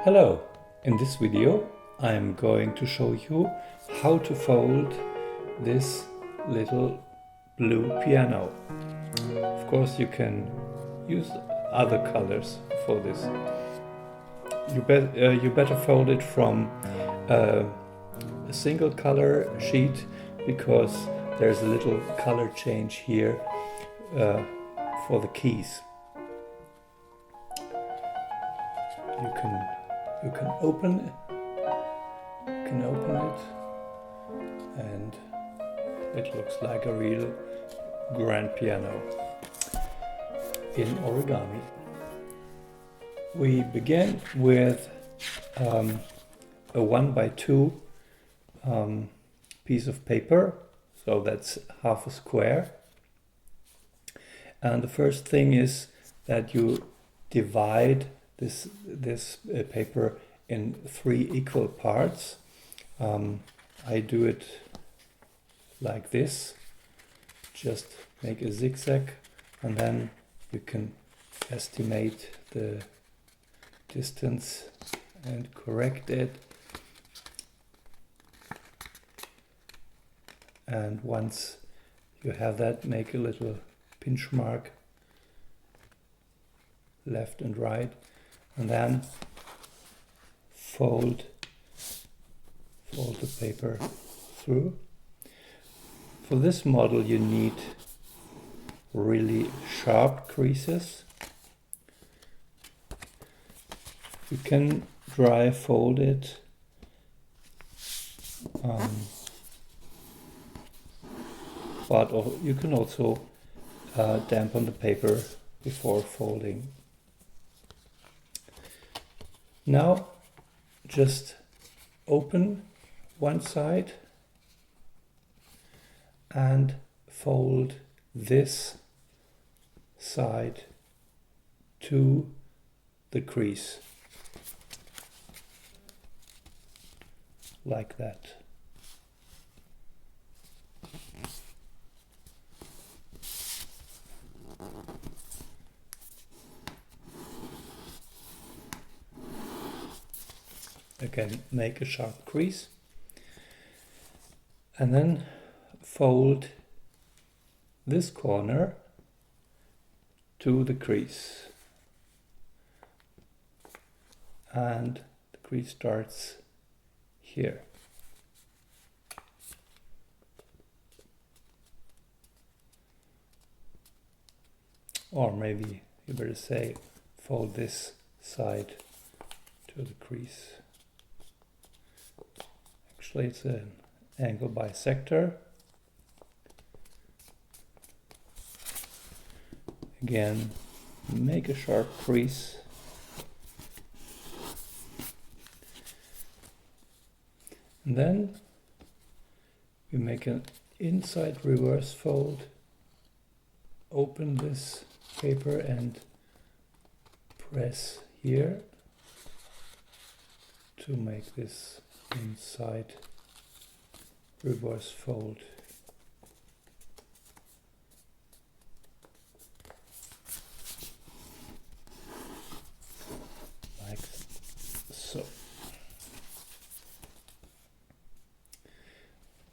Hello, in this video I'm going to show you how to fold this little blue piano. Of course you can use other colors for this. You better fold it from a single color sheet because there's a little color change here for the keys. You can open it and it looks like a real grand piano in origami. We begin with a 1x2 piece of paper, so that's half a square. And the first thing is that you divide this paper in 3 equal parts. I do it like this. Just make a zigzag and then you can estimate the distance and correct it. And once you have that, make a little pinch mark left and right, and then fold the paper through. For this model you need really sharp creases. You can dry fold it but you can also dampen the paper before folding. Now just open one side and fold this side to the crease, like that. Again, make a sharp crease and then fold this corner to the crease, and the crease starts here. Or maybe you better say fold this side to the crease. Actually, it's an angle bisector. Again, make a sharp crease. And then we make an inside reverse fold. Open this paper and press here to make this inside reverse fold. Like so.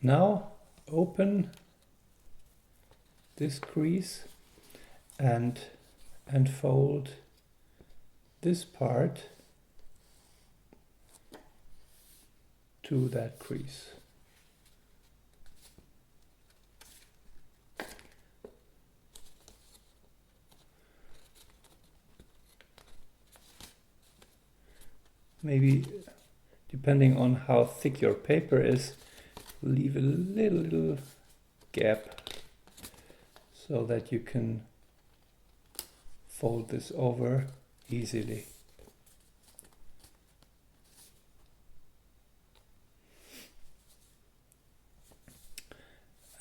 Now open this crease and fold this part to that crease. Maybe, depending on how thick your paper is, leave a little gap so that you can fold this over easily.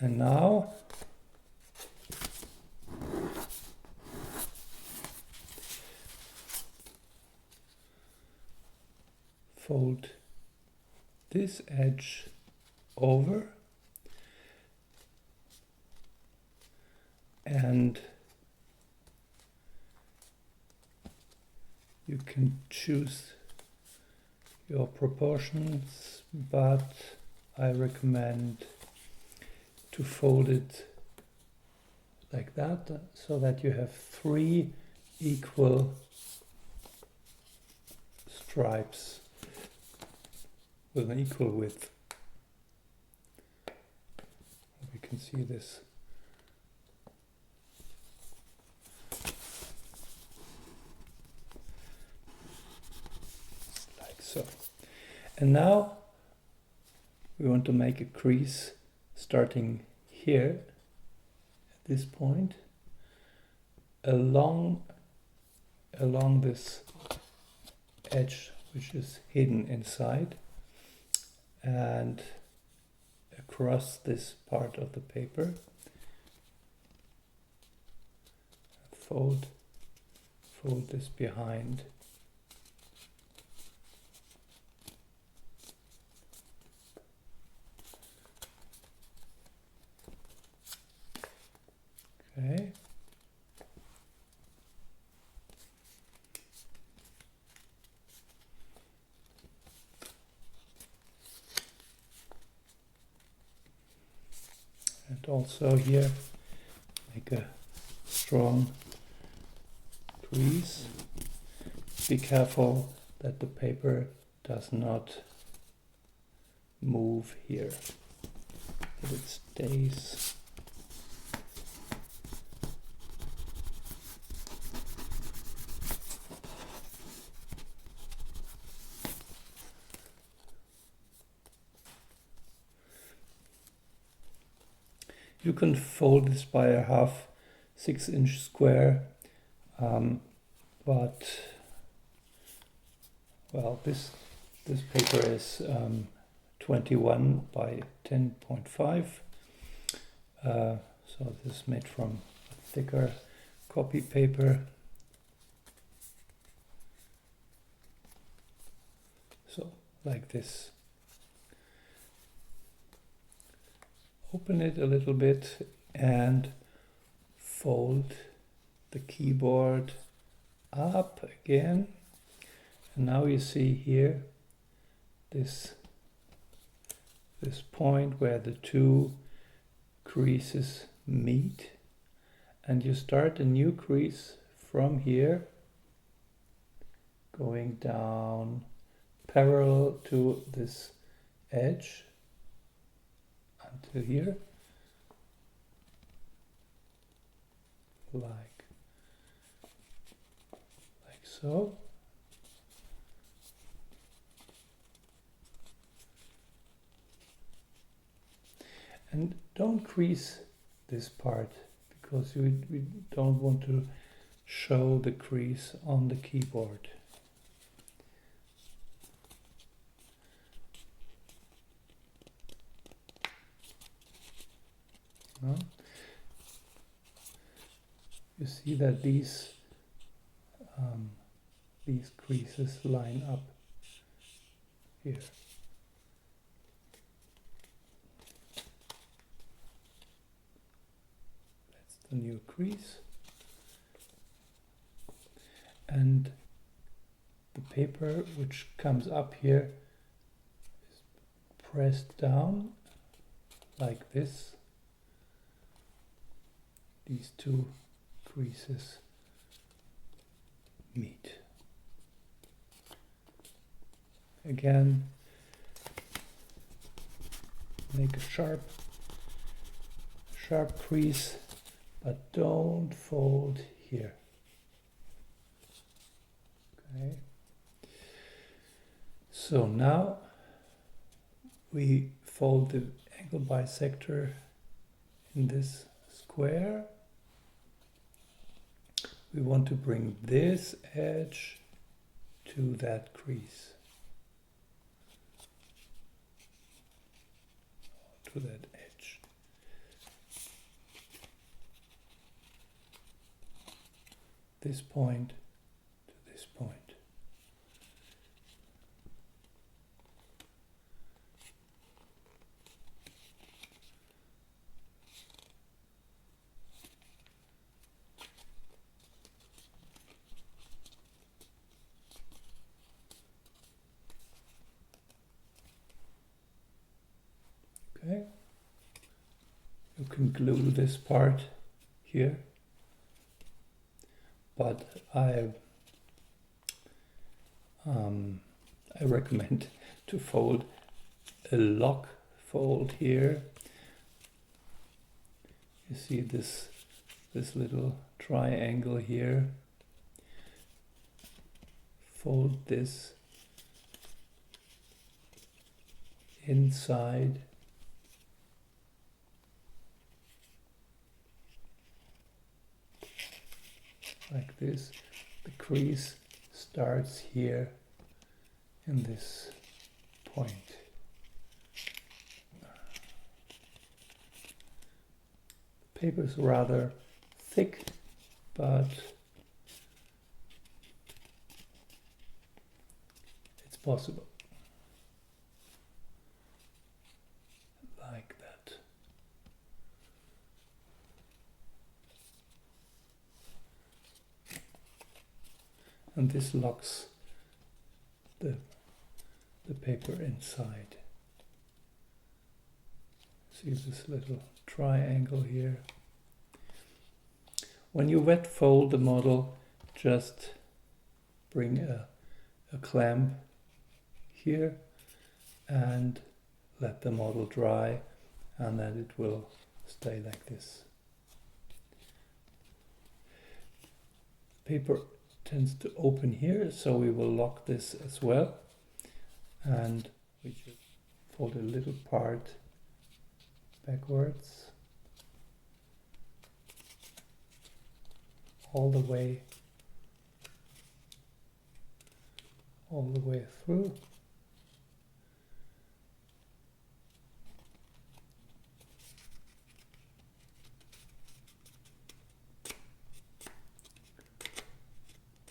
And now fold this edge over and you can choose your proportions, but I recommend to fold it like that, so that you have 3 equal stripes with an equal width. We can see this. Like so. And now we want to make a crease starting here at this point along this edge which is hidden inside and across this part of the paper. Fold this behind. Okay. And also here make a strong crease. Be careful that the paper does not move here, that it stays. You can fold this by a half 6-inch square, but well, this paper is 21 by 10.5, so this is made from thicker copy paper. So like this. Open it a little bit and fold the keyboard up again. And now you see here this point where the 2 creases meet, and you start a new crease from here going down parallel to this edge until here, like so. And don't crease this part, because we don't want to show the crease on the keyboard. No? You see that these creases line up here. That's the new crease. And the paper which comes up here is pressed down like this. These 2 creases meet. Again, make a sharp crease, but don't fold here. Okay. So now we fold the angle bisector in this square. We want to bring this edge to that crease, to that edge. This point to this point. can glue this part here, but I recommend to fold a lock fold here. You see this little triangle here. Fold this inside like this. The crease starts here in this point. The paper is rather thick, but it's possible. Like that. And this locks the paper inside. See this little triangle here. When you wet fold the model, just bring a clamp here and let the model dry, and then it will stay like this. Paper tends to open here, so we will lock this as well. And we just fold a little part backwards all the way through.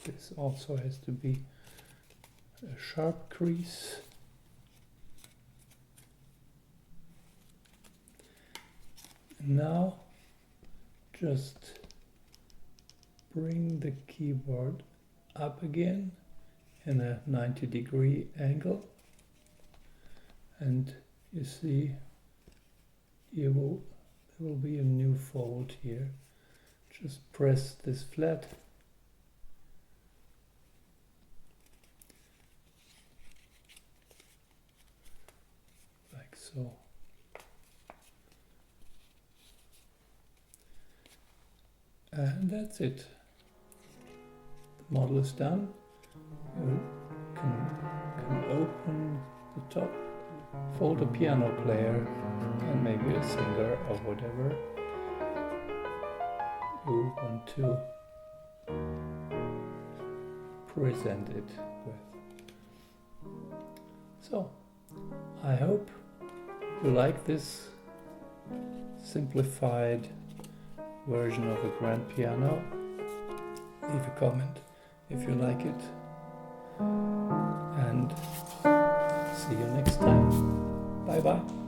This also has to be a sharp crease. Now just bring the keyboard up again in a 90-degree angle, and you see there will be a new fold here. Just press this flat. Like so. And that's it. The model is done. You can open the top, fold a piano player and maybe a singer or whatever you want to present it with. So, I hope you like this simplified version of a grand piano. Leave a comment if you like it, and see you next time. Bye bye.